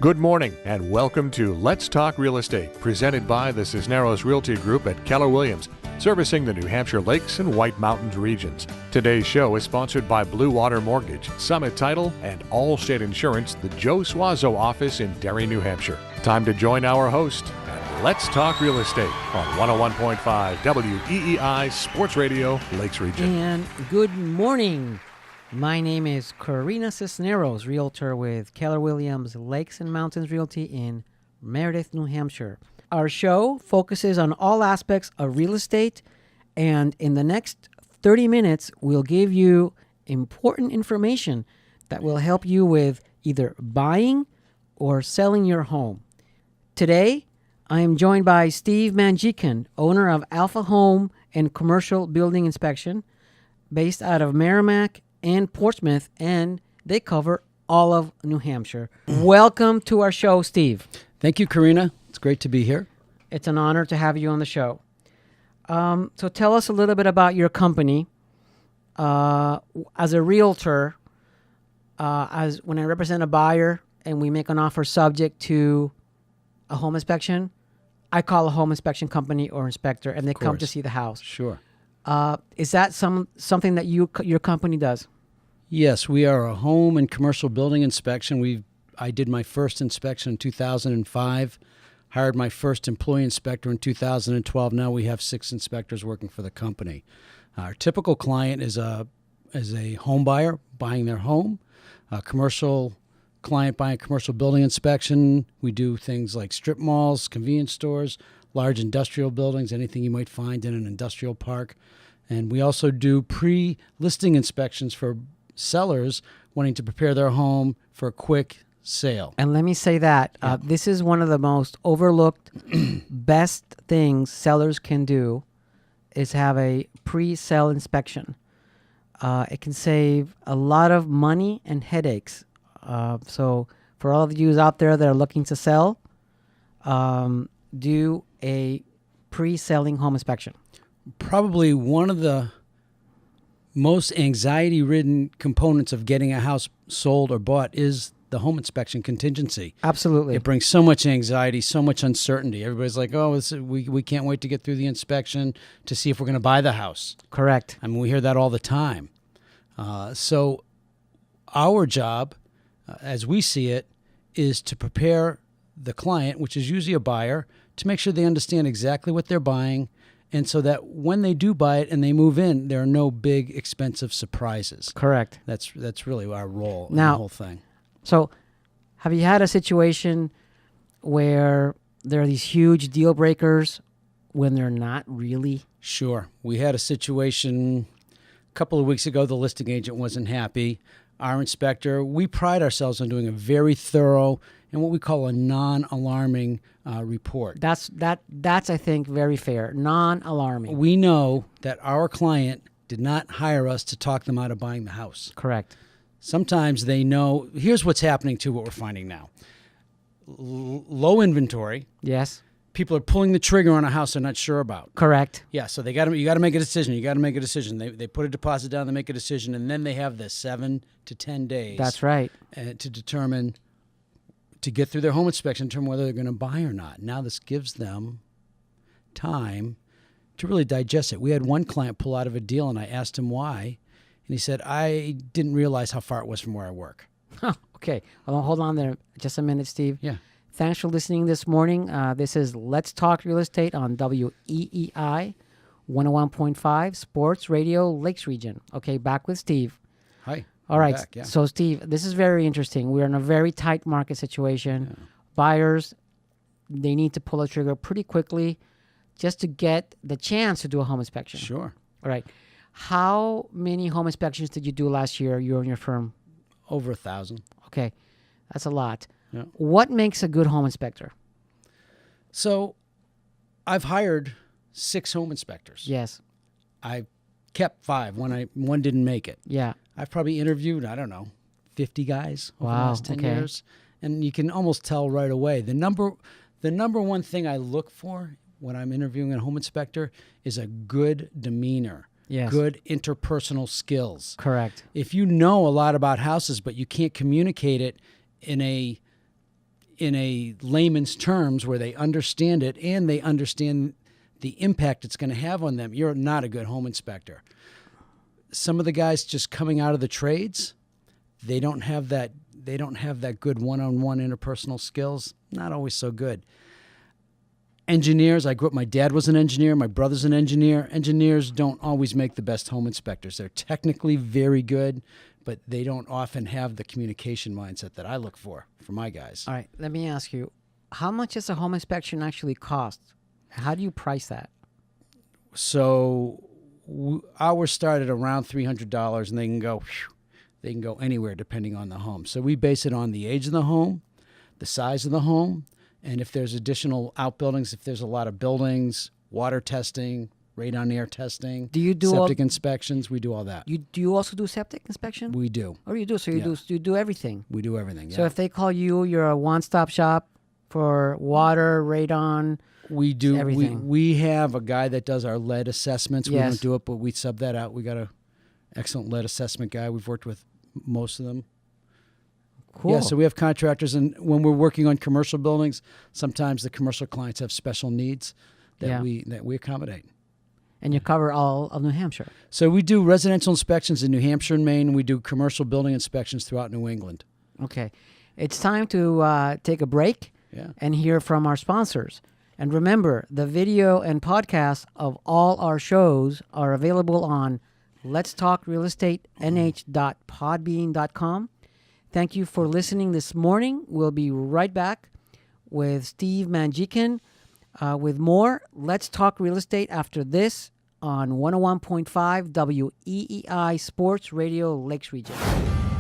Good morning and welcome to Let's Talk Real Estate, presented by the Cisneros Realty Group at Keller Williams, servicing the New Hampshire Lakes and White Mountains regions. Today's show is sponsored by Blue Water Mortgage, Summit Title, and Allstate Insurance, the Joe Suazo office in Derry, New Hampshire. Time to join our host and Let's Talk Real Estate on 101.5 WEEI Sports Radio, Lakes Region. And good morning. My name is Karina Cisneros, realtor with Keller Williams Lakes and Mountains Realty in Meredith, New Hampshire. Our show focuses on all aspects of real estate, and in the next 30 minutes, we'll give you important information that will help you with either buying or selling your home. Today, I am joined by Steve Mangekian, owner of Alpha Home and Commercial Building Inspection, based out of Merrimack and Portsmouth, and they cover all of New Hampshire. Welcome to our show, Steve. Thank you, Karina. It's great to be here. It's an honor to have you on the show. So tell us a little bit about your company. As a realtor, as when I represent a buyer and we make an offer subject to a home inspection, I call a home inspection company or inspector, and they come to see the house. Sure. Is that something that your company does? Yes, we are a home and commercial building inspection. I did my first inspection in 2005, hired my first employee inspector in 2012. Now we have 6 inspectors working for the company. Our typical client is a home buyer buying their home, a commercial client buying a commercial building inspection. We do things like strip malls, convenience stores, large industrial buildings, anything you might find in an industrial park. And we also do pre-listing inspections for sellers wanting to prepare their home for a quick sale. And let me say that this is one of the most overlooked, best things sellers can do is have a pre-sale inspection. It can save a lot of money and headaches. So for all of you out there that are looking to sell, do a pre-selling home inspection. Probably one of the most anxiety-ridden components of getting a house sold or bought is the home inspection contingency. Absolutely. It brings so much anxiety, so much uncertainty. Everybody's like, oh, we can't wait to get through the inspection to see if we're going to buy the house. Correct. I mean, we hear that all the time. So our job, as we see it, is to prepare the client, which is usually a buyer, to make sure they understand exactly what they're buying, and so that when they do buy it and they move in, there are no big expensive surprises. Correct. That's really our role in now, the whole thing. So have you had a situation where there are these huge deal breakers when they're not really? Sure. We had a situation a couple of weeks ago. The listing agent wasn't happy. Our inspector, we pride ourselves on doing a very thorough and what we call a non-alarming report. That's I think very fair. Non-alarming. We know that our client did not hire us to talk them out of buying the house. Correct. Sometimes they know. Here's what's happening to what we're finding now. Low inventory. Yes. People are pulling the trigger on a house they're not sure about. Correct. Yeah, so you got to make a decision. You got to make a decision. They put a deposit down, they make a decision, and then they have this 7 to 10 days. That's right. To determine, to get through their home inspection, determine whether they're going to buy or not. Now this gives them time to really digest it. We had one client pull out of a deal, and I asked him why, and he said, I didn't realize how far it was from where I work. Okay. Well, hold on there just a minute, Steve. Yeah. Thanks for listening this morning. This is Let's Talk Real Estate on WEEI 101.5 Sports Radio Lakes Region. Okay, back with Steve. Hi. All right. Back, yeah. So, Steve, this is very interesting. We're in a very tight market situation. Yeah. Buyers, they need to pull a trigger pretty quickly just to get the chance to do a home inspection. Sure. All right. How many home inspections did you do last year, you and your firm? Over 1,000. Okay. That's a lot. Yeah. What makes a good home inspector? So I've hired 6 home inspectors. Yes. I kept 5 when one didn't make it. Yeah. I've probably interviewed, 50 guys over the last 10 years. And you can almost tell right away. The number one thing I look for when I'm interviewing a home inspector is a good demeanor. Yes. Good interpersonal skills. Correct. If you know a lot about houses, but you can't communicate it in a in a layman's terms where they understand it and they understand the impact it's going to have on them, you're not a good home inspector. Some of the guys just coming out of the trades, they don't have that good one-on-one interpersonal skills. Not always so good. Engineers, I grew up, my dad was an engineer, my brother's an engineer. Engineers don't always make the best home inspectors. They're technically very good, but they don't often have the communication mindset that I look for my guys. All right, let me ask you, how much does a home inspection actually cost? How do you price that? So ours start at around $300, and they can go anywhere depending on the home. So we base it on the age of the home, the size of the home, and if there's additional outbuildings, if there's a lot of buildings, water testing, radon air testing, Do you do septic inspections, we do all that. Do you also do septic inspection? We do. Oh, you do. So you do everything. We do everything. Yeah. So if they call you, you're a one-stop shop for water, radon. We do. Everything. We have a guy that does our lead assessments. We Yes. don't do it, but we sub that out. We got a excellent lead assessment guy. We've worked with most of them. Cool. Yeah, so we have contractors, and when we're working on commercial buildings, sometimes the commercial clients have special needs that we accommodate. And you cover all of New Hampshire. So we do residential inspections in New Hampshire and Maine. We do commercial building inspections throughout New England. Okay. It's time to take a break and hear from our sponsors. And remember, the video and podcast of all our shows are available on letstalkrealestatenh.podbean.com. Thank you for listening this morning. We'll be right back with Steve Mangekian with more Let's Talk Real Estate after this on 101.5 WEEI Sports Radio Lakes Region.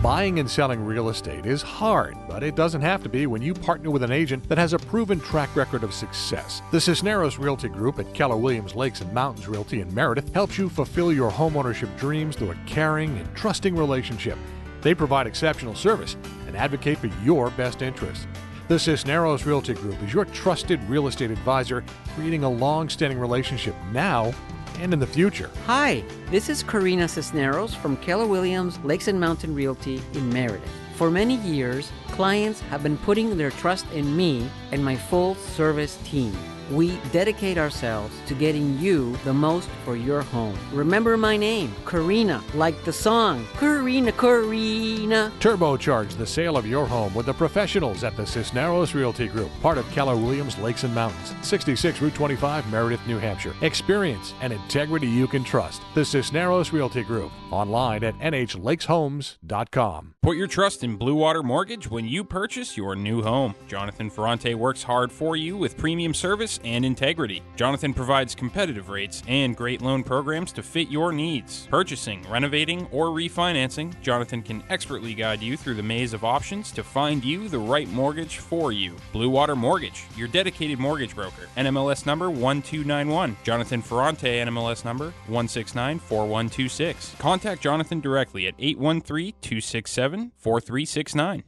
Buying and selling real estate is hard, but it doesn't have to be when you partner with an agent that has a proven track record of success. The Cisneros Realty Group at Keller Williams Lakes and Mountains Realty in Meredith helps you fulfill your homeownership dreams through a caring and trusting relationship. They provide exceptional service and advocate for your best interests. The Cisneros Realty Group is your trusted real estate advisor, creating a long-standing relationship now and in the future. Hi, this is Karina Cisneros from Keller Williams Lakes and Mountain Realty in Meredith. For many years, clients have been putting their trust in me and my full service team. We dedicate ourselves to getting you the most for your home. Remember my name, Karina, like the song, Karina, Karina. Turbocharge the sale of your home with the professionals at the Cisneros Realty Group, part of Keller Williams Lakes and Mountains, 66 Route 25, Meredith, New Hampshire. Experience and integrity you can trust. The Cisneros Realty Group, online at nhlakeshomes.com. Put your trust in Blue Water Mortgage when you purchase your new home. Jonathan Ferrante works hard for you with premium service and integrity. Jonathan provides competitive rates and great loan programs to fit your needs. Purchasing, renovating, or refinancing, Jonathan can expertly guide you through the maze of options to find you the right mortgage for you. Blue Water Mortgage, your dedicated mortgage broker. NMLS number 1291. Jonathan Ferrante, NMLS number 1694126. Contact Jonathan directly at 813-267-4369.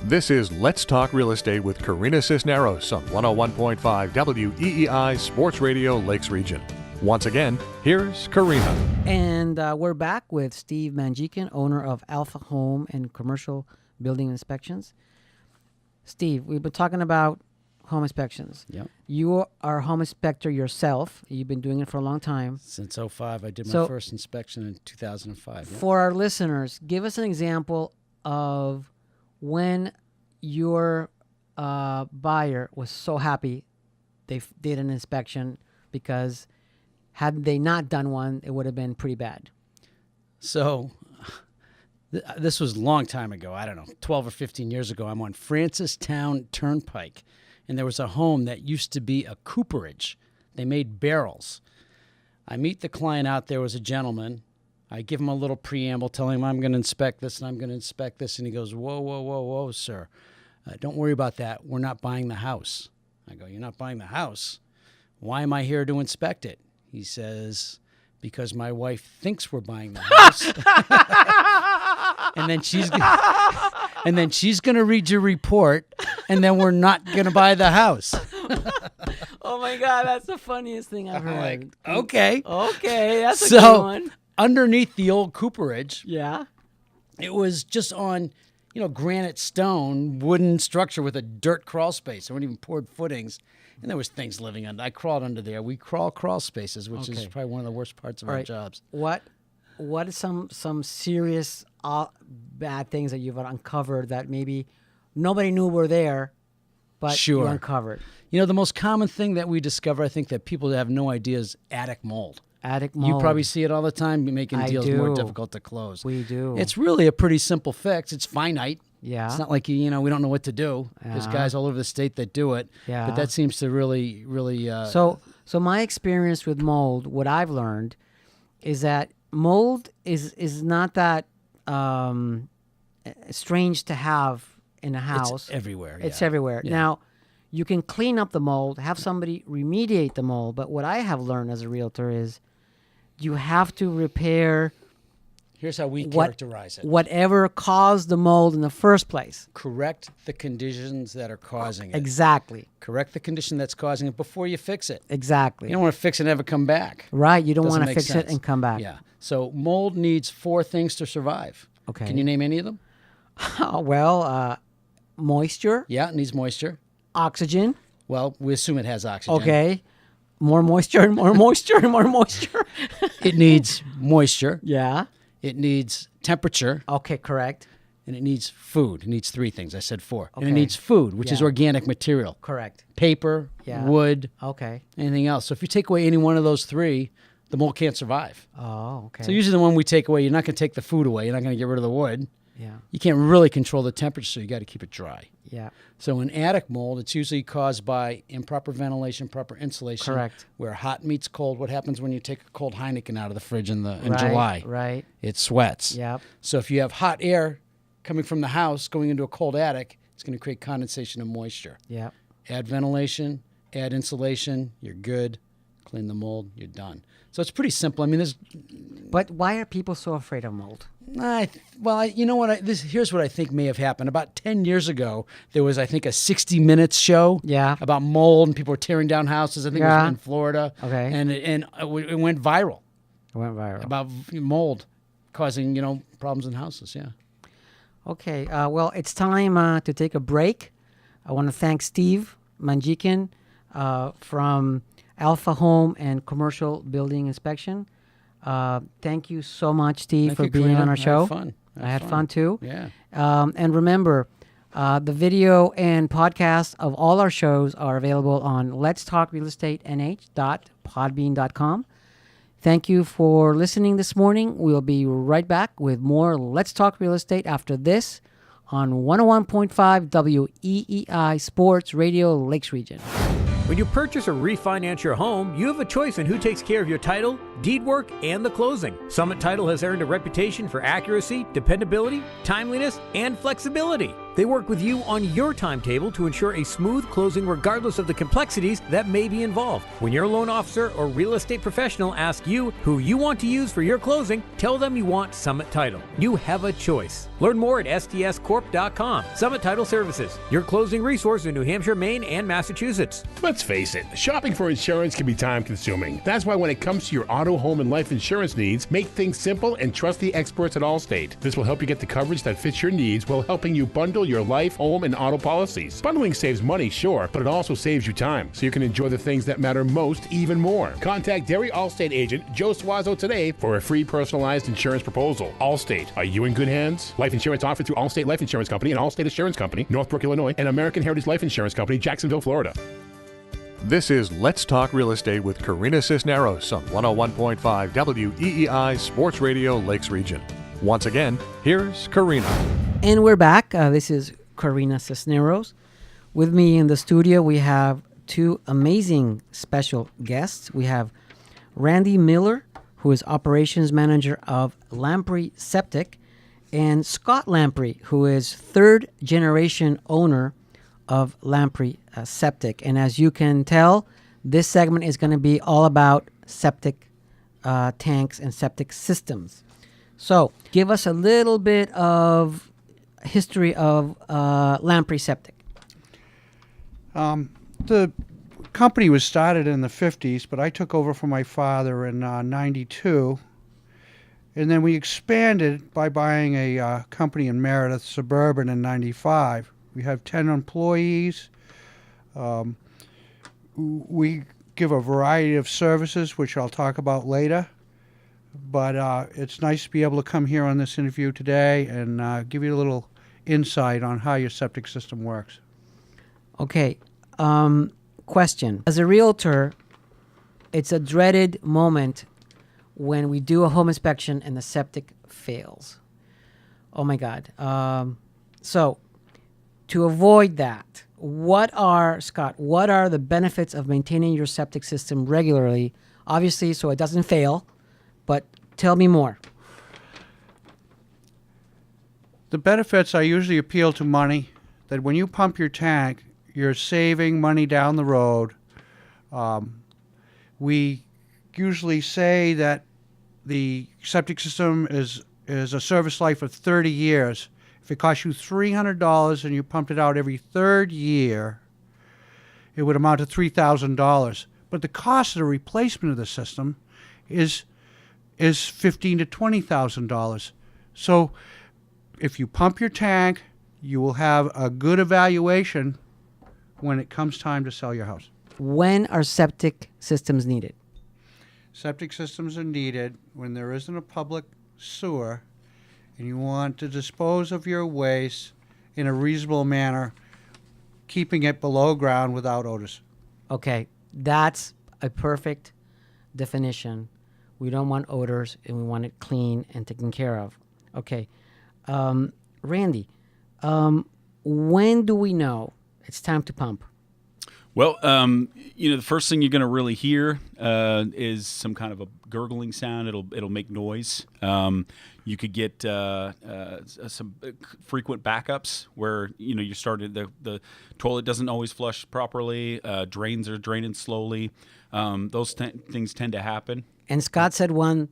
This is Let's Talk Real Estate with Karina Cisneros on 101.5 WEEI Sports Radio Lakes Region. Once again, here's Karina. And we're back with Steve Mangekian, owner of Alpha Home and Commercial Building Inspections. Steve, we've been talking about home inspections. Yep. You are a home inspector yourself. You've been doing it for a long time. Since 2005, I did my first inspection in 2005. Yep. For our listeners, give us an example of when your buyer was so happy they did an inspection, because had they not done one, it would have been pretty bad. So this was a long time ago. I don't know, 12 or 15 years ago. I'm on Francistown Turnpike, and there was a home that used to be a cooperage. They made barrels. I meet the client out there. Was a gentleman. I give him a little preamble, telling him I'm going to inspect this and I'm going to inspect this. And he goes, whoa, whoa, whoa, whoa, sir. Don't worry about that. We're not buying the house. I go, you're not buying the house? Why am I here to inspect it? He says, because my wife thinks we're buying the house. and then she's going to read your report, and then we're not going to buy the house. Oh, my God. That's the funniest thing I've heard. Like, okay. Okay. That's a good one. Underneath the old cooperage, Yeah. it was just on granite stone, wooden structure with a dirt crawl space. There weren't even poured footings. And there was things living under. I crawled under there. We crawl spaces, which is probably one of the worst parts of our jobs. What is some serious bad things that you've uncovered that maybe nobody knew were there, but you uncovered? The most common thing that we discover, I think, that people have no idea is attic mold. Attic mold. You probably see it all the time, making deals more difficult to close. We do. It's really a pretty simple fix. It's finite. Yeah. It's not like, we don't know what to do. There's guys all over the state that do it. Yeah. But that seems to really... So my experience with mold, what I've learned is that mold is not that strange to have in a house. It's everywhere. It's everywhere. Yeah. Now, you can clean up the mold, have somebody remediate the mold, but what I have learned as a realtor is you have to repair... Here's how we characterize it. Whatever caused the mold in the first place. Correct the conditions that are causing it. Exactly. Correct the condition that's causing it before you fix it. Exactly. You don't want to fix it and have it come back. Right. You don't want to fix it and come back. Yeah. So mold needs 4 things to survive. Okay. Can you name any of them? Moisture. Yeah, it needs moisture. Oxygen. Well, we assume it has oxygen. Okay. More moisture and more moisture and more moisture. It needs moisture. Yeah. It needs temperature. Okay, correct. And it needs food. It needs 3 things. I said 4. Okay. And it needs food, which is organic material. Correct. Paper, wood, anything else. So if you take away any one of those 3, the mold can't survive. Oh, okay. So usually the one we take away, you're not going to take the food away. You're not going to get rid of the wood. Yeah. You can't really control the temperature, so you got to keep it dry. Yeah. So in attic mold, it's usually caused by improper ventilation, proper insulation. Correct. Where hot meets cold. What happens when you take a cold Heineken out of the fridge in July? Right. It sweats. Yep. So if you have hot air coming from the house going into a cold attic, it's going to create condensation and moisture. Yep. Add ventilation, add insulation, you're good. Clean the mold, you're done. So it's pretty simple. I mean, But why are people so afraid of mold? You know what? Here's what I think may have happened. About 10 years ago, there was, I think, a 60 Minutes show about mold, and people were tearing down houses. I think it was in Florida. Okay. And it went viral. It went viral. About mold causing, problems in houses, Okay. Well, it's time to take a break. I want to thank Steve Mangekian from Alpha Home and Commercial Building Inspection. Thank you so much, Steve, for being on our show. I had fun too. Yeah. And remember, the video and podcast of all our shows are available on letstalkrealestatenh.podbean.com. Thank you for listening this morning. We'll be right back with more Let's Talk Real Estate after this on 101.5 WEEI Sports Radio Lakes Region. When you purchase or refinance your home, you have a choice in who takes care of your title, deed work, and the closing. Summit Title has earned a reputation for accuracy, dependability, timeliness, and flexibility. They work with you on your timetable to ensure a smooth closing regardless of the complexities that may be involved. When your loan officer or real estate professional asks you who you want to use for your closing, tell them you want Summit Title. You have a choice. Learn more at stscorp.com. Summit Title Services, your closing resource in New Hampshire, Maine, and Massachusetts. Let's face it, shopping for insurance can be time-consuming. That's why when it comes to your auto, home, and life insurance needs, make things simple and trust the experts at Allstate. This will help you get the coverage that fits your needs while helping you bundle your life, home, and auto policies. Bundling saves money, sure, but it also saves you time, so you can enjoy the things that matter most even more. Contact Derry Allstate agent Joe Suazo today for a free personalized insurance proposal. Allstate, are you in good hands? Life insurance offered through Allstate Life Insurance Company and Allstate Assurance Company, Northbrook, Illinois, and American Heritage Life Insurance Company, Jacksonville, Florida. This is Let's Talk Real Estate with Karina Cisneros on 101.5 WEEI Sports Radio Lakes Region. Once again, here's Karina. And we're back. This is Karina Cisneros. With me in the studio, we have 2 amazing special guests. We have Randy Miller, who is operations manager of Lamprey Septic, and Scott Lamprey, who is 3rd generation owner of Lamprey Septic. And as you can tell, this segment is going to be all about septic tanks and septic systems. So give us a little bit of history of Lamprey Septic. The company was started in the 50s, but I took over from my father in 92. And then we expanded by buying a company in Meredith, Suburban, in 95. We have 10 employees. We give a variety of services, which I'll talk about later. But it's nice to be able to come here on this interview today and give you a little insight on how your septic system works. Okay. Question. As a realtor, it's a dreaded moment when we do a home inspection and the septic fails. Oh my God. So to avoid that, Scott, what are the benefits of maintaining your septic system regularly? Obviously, so it doesn't fail, but tell me more. The benefits I usually appeal to money, that when you pump your tank, you're saving money down the road. We usually say that the septic system is a service life of 30 years. If it costs you $300 and you pumped it out every third year, it would amount to $3,000. But the cost of the replacement of the system is $15,000 to $20,000. So if you pump your tank, you will have a good evaluation when it comes time to sell your house. When are septic systems needed? Septic systems are needed when there isn't a public sewer and you want to dispose of your waste in a reasonable manner, keeping it below ground without odors. Okay, that's a perfect definition. We don't want odors, and we want it clean and taken care of. Okay, Randy, when do we know it's time to pump? Well, the first thing you're going to really hear is some kind of a gurgling sound. It'll make noise. You could get some frequent backups where you started the toilet doesn't always flush properly. Drains are draining slowly. Those things tend to happen. And Scott said one,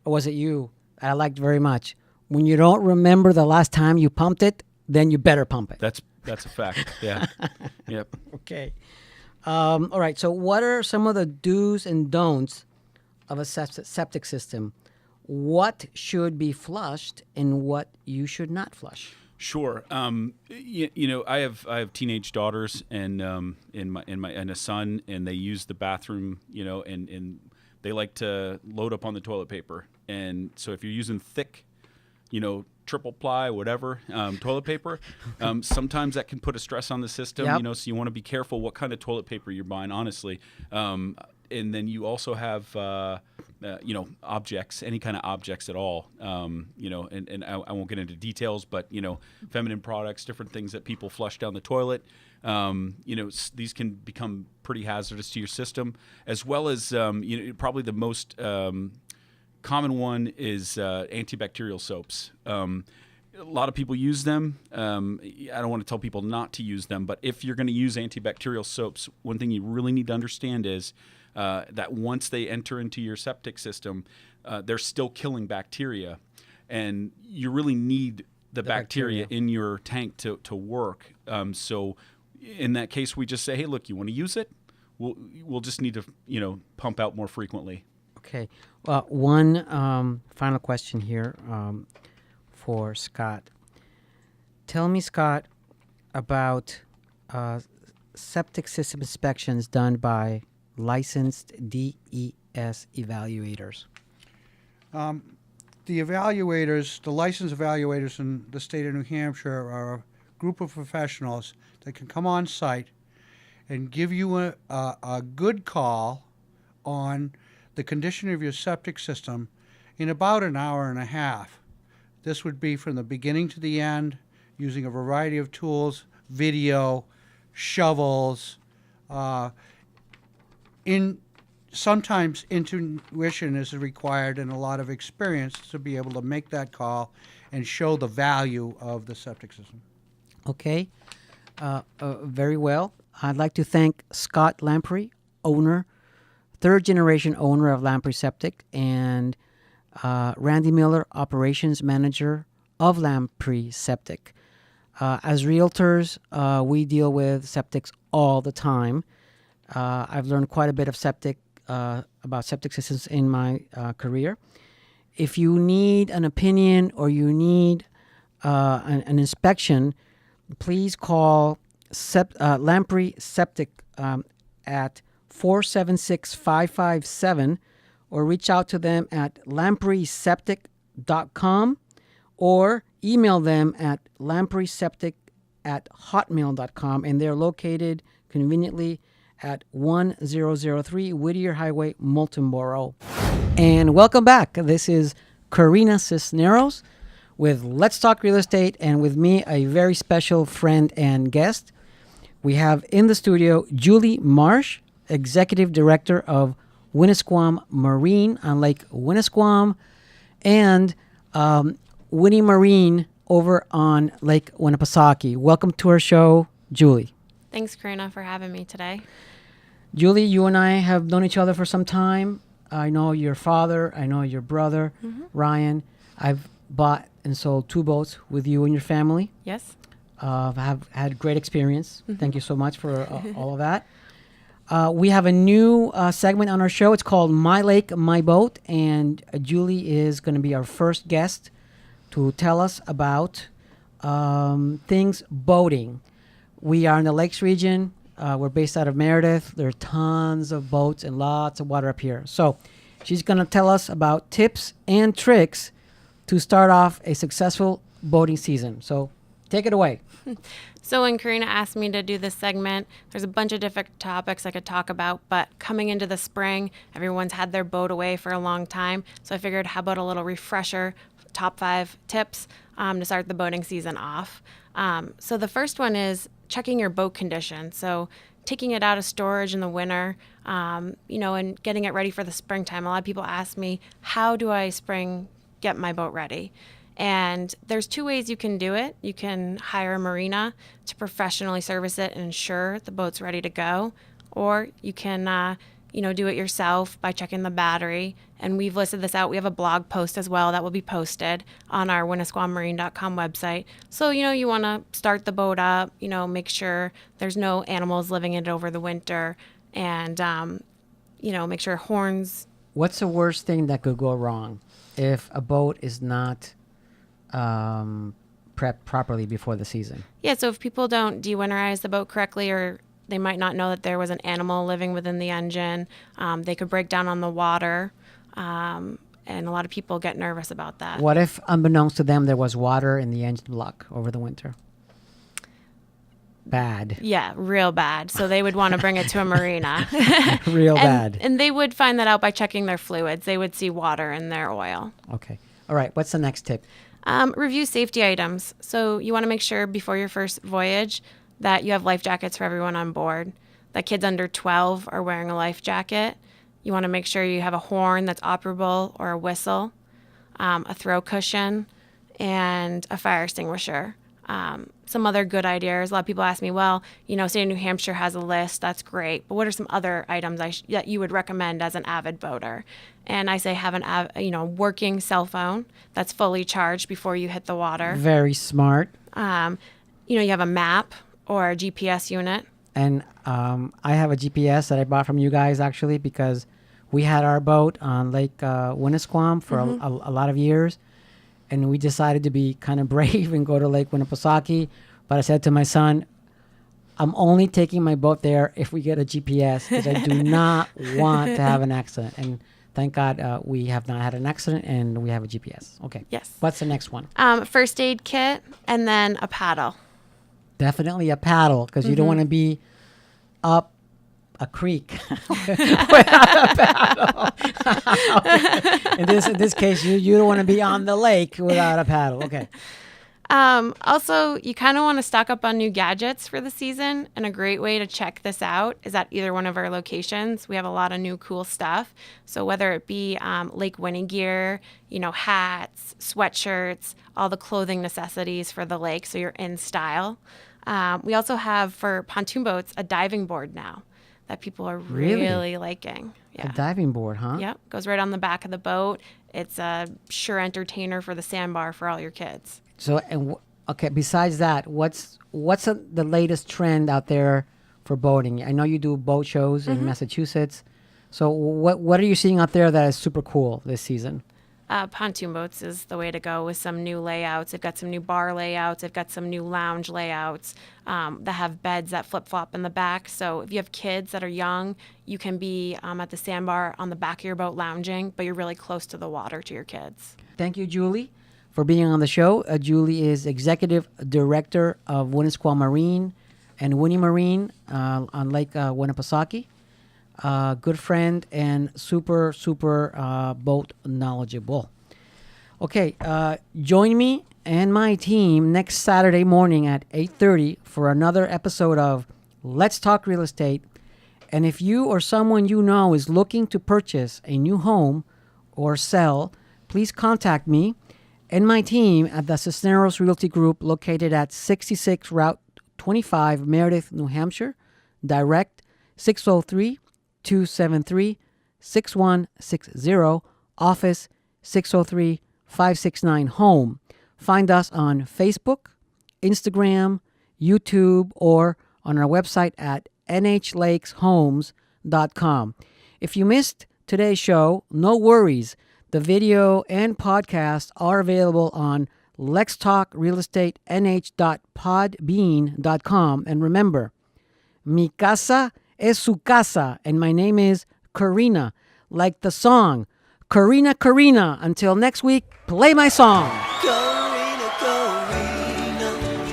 or was it you? I liked very much. When you don't remember the last time you pumped it, then you better pump it. That's a fact. Yeah. Yep. Okay. All right. So what are some of the do's and don'ts of a septic system? What should be flushed and what you should not flush? Sure. I have teenage daughters and a son, and they use the bathroom, and they like to load up on the toilet paper. And so if you're using thick, triple ply, whatever, toilet paper, sometimes that can put a stress on the system, Yep. So you want to be careful what kind of toilet paper you're buying, honestly. And then you also have, objects, any kind of objects at all, and I won't get into details, but, feminine products, different things that people flush down the toilet, these can become pretty hazardous to your system, as well as, probably the most common one is antibacterial soaps. A lot of people use them. I don't want to tell people not to use them, but if you're going to use antibacterial soaps, one thing you really need to understand is that once they enter into your septic system, they're still killing bacteria, and you really need the bacteria in your tank to work. So in that case, we just say, hey, look, you want to use it? We'll just need to pump out more frequently. Okay. One final question here for Scott. Tell me, Scott, about septic system inspections done by licensed DES evaluators. The licensed evaluators in the state of New Hampshire are a group of professionals that can come on site and give you a good call on the condition of your septic system in about an hour and a half. This would be from the beginning to the end, using a variety of tools, video, shovels. Sometimes intuition is required and a lot of experience to be able to make that call and show the value of the septic system. Okay. Very well. I'd like to thank Scott Lamprey, third-generation owner of Lamprey Septic, and Randy Miller, operations manager of Lamprey Septic. As realtors, we deal with septics all the time. I've learned quite a bit of about septic systems in my career. if you need an opinion or you need an inspection, please call Lamprey Septic at 476-557 or reach out to them at lampreyseptic.com or email them at lampreyseptic@hotmail.com, and they're located conveniently at 1003 Whittier Highway, Moulton Borough. And welcome back. This is Karina Cisneros with Let's Talk Real Estate, and with me, a very special friend and guest. We have in the studio Julie Marsh, Executive Director of Winnisquam Marine on Lake Winnisquam, and Winnie Marine over on Lake Winnipesaukee. Welcome to our show, Julie. Thanks, Karina, for having me today. Julie, you and I have known each other for some time. I know your father. I know your brother, Ryan. I've bought and sold 2 boats with you and your family. Yes. Have had great experience. Thank you so much for all of that. We have a new segment on our show. It's called My Lake, My Boat, and Julie is going to be our first guest to tell us about things boating. We are in the Lakes region. We're based out of Meredith. There are tons of boats and lots of water up here. So she's going to tell us about tips and tricks to start off a successful boating season. So take it away. So when Karina asked me to do this segment, there's a bunch of different topics I could talk about, but coming into the spring, everyone's had their boat away for a long time. So I figured, how about a little refresher, top 5 tips to start the boating season off. So the first one is checking your boat condition. So taking it out of storage in the winter, and getting it ready for the springtime. A lot of people ask me, how do I get my boat ready? And there's 2 ways you can do it. You can hire a marina to professionally service it and ensure the boat's ready to go. Or you can, do it yourself by checking the battery. And we've listed this out. We have a blog post as well that will be posted on our winnisquammarine.com website. So, you want to start the boat up, make sure there's no animals living in it over the winter, and, make sure horns. What's the worst thing that could go wrong if a boat is not prepped properly before the season? Yeah, so if people don't de-winterize the boat correctly, or they might not know that there was an animal living within the engine, they could break down on the water, and a lot of people get nervous about that. What if, unbeknownst to them, there was water in the engine block over the winter? Bad. Yeah, real bad. So they would want to bring it to a marina. Real bad. And they would find that out by checking their fluids. They would see water in their oil. Okay. All right. What's the next tip? Review safety items. So you want to make sure before your first voyage that you have life jackets for everyone on board, that kids under 12 are wearing a life jacket. You want to make sure you have a horn that's operable or a whistle, a throw cushion, and a fire extinguisher. Some other good ideas. A lot of people ask me, well, State of New Hampshire has a list. That's great. But what are some other items that you would recommend as an avid boater? And I say have an working cell phone that's fully charged before you hit the water. Very smart. You have a map or a GPS unit. And I have a GPS that I bought from you guys, actually, because we had our boat on Lake Winnisquam for a lot of years. And we decided to be kind of brave and go to Lake Winnipesaukee. But I said to my son, I'm only taking my boat there if we get a GPS, because I do not want to have an accident. And thank God we have not had an accident, and we have a GPS. Okay. Yes. What's the next one? First aid kit, and then a paddle. Definitely a paddle, because you don't want to be up a creek without a paddle. In this case, you don't want to be on the lake without a paddle. Okay. Also, you kind of want to stock up on new gadgets for the season, and a great way to check this out is at either one of our locations. We have a lot of new cool stuff. So whether it be Lake Winnie gear, hats, sweatshirts, all the clothing necessities for the lake, so you're in style. We also have, for pontoon boats, a diving board now that people are really liking. Yeah. A diving board, huh? Yep. Goes right on the back of the boat. It's a sure entertainer for the sandbar for all your kids. So, besides that, what's the latest trend out there for boating? I know you do boat shows in Massachusetts. So what are you seeing out there that is super cool this season? pontoon boats is the way to go with some new layouts. They've got some new bar layouts. They've got some new lounge layouts that have beds that flip-flop in the back. So if you have kids that are young, you can be at the sandbar on the back of your boat lounging, but you're really close to the water to your kids. Thank you, Julie, for being on the show. Julie is Executive Director of Winnisquam Marine and Winnie Marine on Lake Winnipesaukee. Good friend and super boat knowledgeable. Okay, join me and my team next Saturday morning at 8:30 for another episode of Let's Talk Real Estate. And if you or someone you know is looking to purchase a new home or sell, please contact me and my team at the Cisneros Realty Group located at 66 Route 25, Meredith, New Hampshire. Direct 603-273-6160. Office 603-569-HOME. Find us on Facebook, Instagram, YouTube, or on our website at nhlakeshomes.com. If you missed today's show, no worries. The video and podcast are available on letstalkrealestatenh.podbean.com. And remember, mi casa es su casa, and my name is Karina, like the song. Karina, Karina. Until next week, play my song.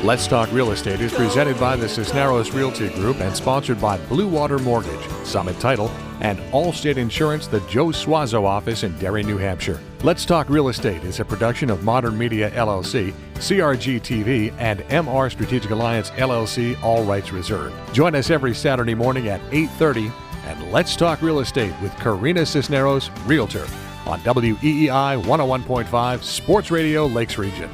Let's Talk Real Estate is presented by the Cisneros Realty Group and sponsored by Blue Water Mortgage, Summit Title, and Allstate Insurance, the Joe Suazo office in Derry, New Hampshire. Let's Talk Real Estate is a production of Modern Media LLC, CRG TV, and MR Strategic Alliance LLC, all rights reserved. Join us every Saturday morning at 8:30 and Let's Talk Real Estate with Karina Cisneros, Realtor, on WEEI 101.5 Sports Radio Lakes Region.